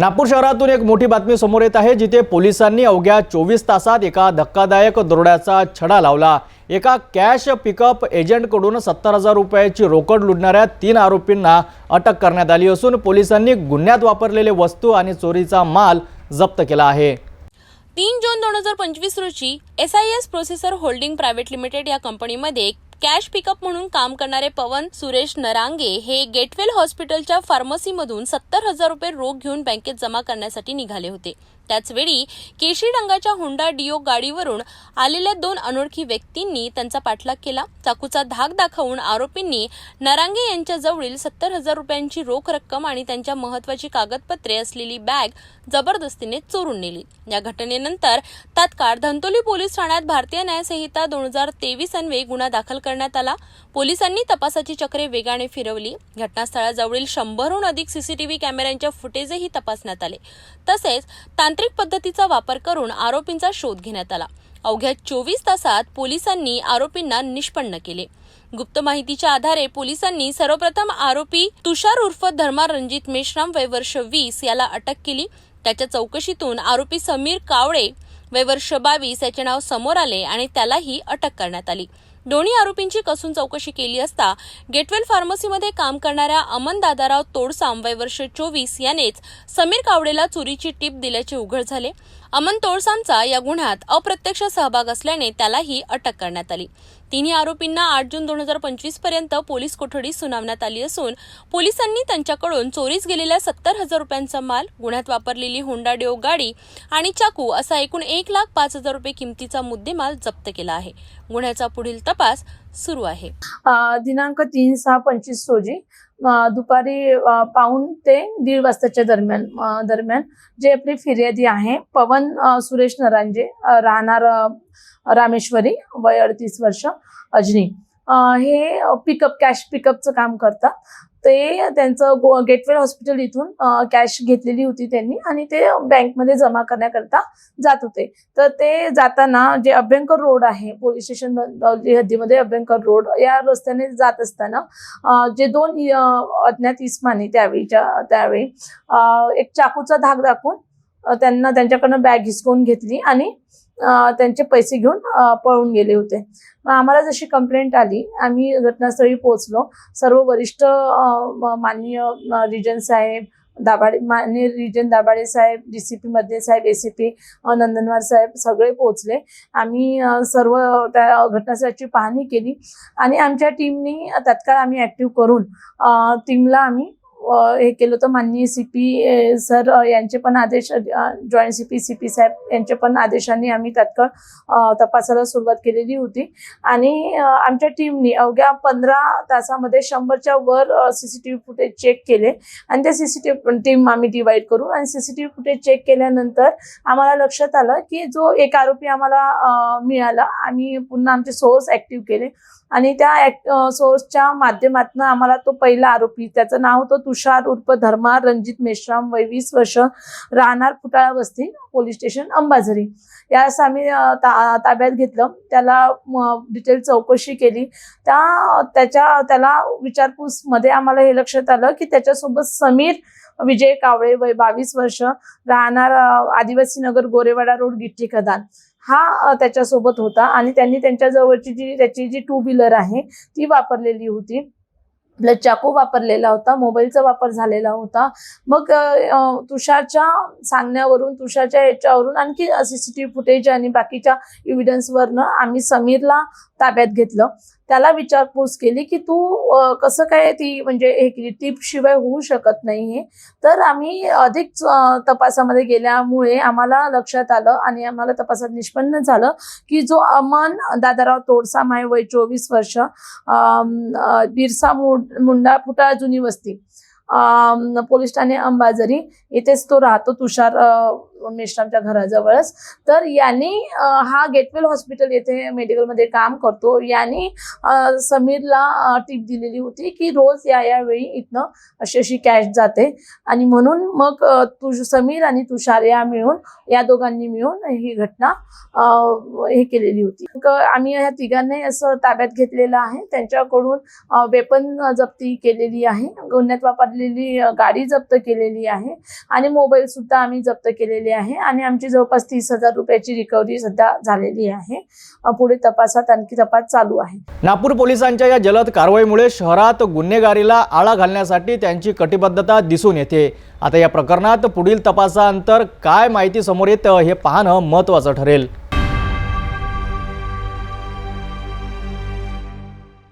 नागपूर शहरातून एक मोठी बातमी समोर येत आहे, जिथे पोलिसांनी अवघ्या 24 तासात एका धक्कादायक दरोड्याचा छडा लावला। एका कॅश पिकअप एजंटकडून 70,000 रुपयाची रोकड लुटणाऱ्या 3 आरोपींना अटक करण्यात आली असून पोलिसांनी गुन्ह्यात वापरलेले वस्तू आणि चोरीचा माल जप्त केला आहे। 3 जून 2025 रोजी SIS processor holding private limited या कंपनीमध्ये कॅश पिकअप म्हणून काम करणारे पवन सुरेश नरांगे हे गेटवेल हॉस्पिटलच्या फार्मसीमधून 70,000 रुपये रोख घेऊन बँकेत जमा करण्यासाठी निघाले होते। त्याचवेळी केशरी रंगाच्या होंडा डिओ गाडीवरून आलेल्या 2 अनोळखी व्यक्तींनी त्यांचा पाठलाग केला। चाकूचा धाक दाखवून आरोपींनी नरांगे यांच्या जवळील 70,000 रुपयांची रोख रक्कम आणि त्यांच्या महत्त्वाची कागदपत्रे असलेली बॅग जबरदस्तीने चोरून नेली। या घटनेनंतर तात्काळ धंतोली पोलीस ठाण्यात भारतीय न्याय संहिता 2023 अन्वये गुन्हा दाखल करण्यात आला। पोलिसांनी तपासाची चक्रे वेगाने फिरवली। घटनास्थळाजवळील 100हून अधिक सीसीटीव्ही कॅमेऱ्यांच्या फुटेजही तपासण्यात आले। तसेच तांत्रिक पद्धतीचा वापर करून आरोपींचा शोध घेण्यात आला। अवघ्या 24 तासात पोलिसांनी आरोपींना निष्पन्न केले। गुप्त माहितीच्या आधारे पोलिसांनी सर्वप्रथम आरोपी तुषार उर्फ धर्मा रणजित मेश्राम वय वर्ष 20 याला अटक केली। त्याच्या चौकशीतून आरोपी समीर कावळे वय वर्ष 22 याचे नाव समोर आले आणि त्यालाही अटक करण्यात आली। दोन्ही आरोपींची कसून चौकशी केली असता गेटवेल फार्मसीमध्ये काम करणाऱ्या अमन दादाराव तोडसाम वय वर्ष 24 यानेच समीर कावडेला चोरीची टीप दिल्याचे उघड झाले। अमन तोडसामचा या गुन्ह्यात अप्रत्यक्ष सहभाग असल्याने त्यालाही अटक करण्यात आली। तिन्ही आरोपींना 8 जून 2025 पर्यंत पोलीस कोठडी सुनावण्यात आली असून पोलिसांनी त्यांच्याकडून चोरीस गेलेल्या 70,000 रुपयांचा माल, गुन्ह्यात वापरलेली होंडा डिओ गाडी आणि चाकू असा एकूण 1,05,000 रुपये किमतीचा मुद्देमाल जप्त केला आहे। गुन्ह्याचा पुढील तपास सुरू आहे। दिनांक 3/6/25 रोजी दुपारी पाऊण ते 1:30 वाजताच्या दरम्यान जे आपली फिर्यादी आहे पवन सुरेश नरांगे राहणार रामेश्वरी वय 38 वर्ष अजनी, हे कॅश पिकअपचं काम करतात। ते त्यांचं गेटवेल हॉस्पिटल इथून कॅश घेतलेली होती त्यांनी आणि ते बँकमध्ये जमा करण्याकरता जात होते। तर ते जाताना जे अभ्यंकर रोड आहे पोलीस स्टेशन हद्दीमध्ये अभ्यंकर रोड या रस्त्याने जात असताना जे 2 अज्ञात इस्मानी त्यावेळी एक चाकूचा धाक दाखवून त्यांना त्यांच्याकडनं बॅग हिसकावून घेतली आणि त्यांचे पैसे घेऊन पळून गेले होते। आम्हाला जशी कंप्लेंट आली आम्ही घटनास्थळी पोहोचलो। सर्व वरिष्ठ माननीय रिजन साहेब दाभाडे, माननीय रिजन दाभाडे साहेब, DCP मध्ये साहेब, ACP नंदनवार साहेब सगळे पोहोचले। आम्ही सर्व त्या घटनास्थळाची पाहणी केली आणि आमच्या टीमनी तात्काळ आम्ही ऍक्टिव्ह करून टीमला आम्ही हे केलं होतं। माननीय CP सर यांचे पण आदेश, जॉईंट CP साहेब यांचे पण आदेशांनी आम्ही तात्काळ तपासाला सुरुवात केलेली होती आणि आमच्या टीमनी अवघ्या 15 तासामध्ये 100च्या वर CCTV फुटेज चेक केले आणि त्या CCTV टीम आम्ही डिवाइड करून आणि CCTV फुटेज चेक केल्यानंतर आम्हाला लक्षात आलं की जो एक आरोपी आम्हाला मिळाला, आम्ही पुन्हा आमचे सोर्स ऍक्टिव्ह केले आणि त्या सोर्सच्या माध्यमातून आम्हाला तो पहिला आरोपी, त्याचं नाव होतं तुषार उर्फ धर्मा रणजित मेश्राम वय 20 वर्ष राहणार फुटाळा वस्ती पोलीस स्टेशन अंबाझरी, यास आम्ही ताब्यात घेतलं। त्याला डिटेल चौकशी केली। त्याला विचारपूस मध्ये आम्हाला हे लक्षात आलं की त्याच्यासोबत समीर विजय कावळे वय 22 वर्ष राहणार आदिवासी नगर गोरेवाडा रोड गिट्टी खदान हा त्याच्यासोबत होता आणि त्यांनी त्यांच्या जवळची त्याची जी 2 व्हीलर आहे ती वापरलेली होती। प्लस चाकू वापरलेला होता, मोबाईलचा वापर झालेला होता। मग तुषारच्या सांगण्यावरून, तुषारच्या याच्यावरून आणखी CCTV फुटेज आणि बाकीच्या एव्हिडन्सवरनं आम्ही समीरला ताब्यात घेतलं। त्याला विचारपूस केली की तू कसं काय ती म्हणजे हे केली, टीप शिवाय होऊ शकत नाही। तर आम्ही अधिक तपासामध्ये गेल्यामुळे आम्हाला लक्षात आलं आणि आम्हाला तपासात निष्पन्न झालं की जो अमन दादाराव तोडसाम आहे वय 24 वर्ष, बिरसा मुंडा फुटाळा जुनी वस्ती पोलीस ठाणे अंबाझरी, इथेच तो राहतो तुषार मेश्रामच्या घराजवळच. तर यांनी हा गेटवेल हॉस्पिटल येथे मेडिकलमध्ये काम करतो. यांनी समीरला टीप दिलेली होती की रोज या वेळी इथनं अशी कॅश जाते आणि म्हणून मग समीर आणि तुषार या दोघांनी मिळून ही घटना हे केलेली होती. आम्ही ह्या तिघांनी असं ताब्यात घेतलेलं आहे. त्यांच्याकडून वेपन जप्ती केलेली आहे, गुन्ह्यात वापरलेली गाडी जप्त केलेली आहे आणि मोबाईल सुद्धा आम्ही जप्त केलेले आहे आणि आमची जवळपास 30,000 रुपयाची रिकव्हरी सध्या झालेली आहे. पुढे तपासात आणखी तपास चालू आहे. नागपूर पोलिसांच्या या जलद कारवाईमुळे शहरात गुन्हेगारीला आळा घालण्यासाठी त्यांची कटिबद्धता दिसून येते. आता या प्रकरणात पुढील तपासानंतर काय माहिती समोर येतं हे पाहणं महत्त्वाचं ठरेल.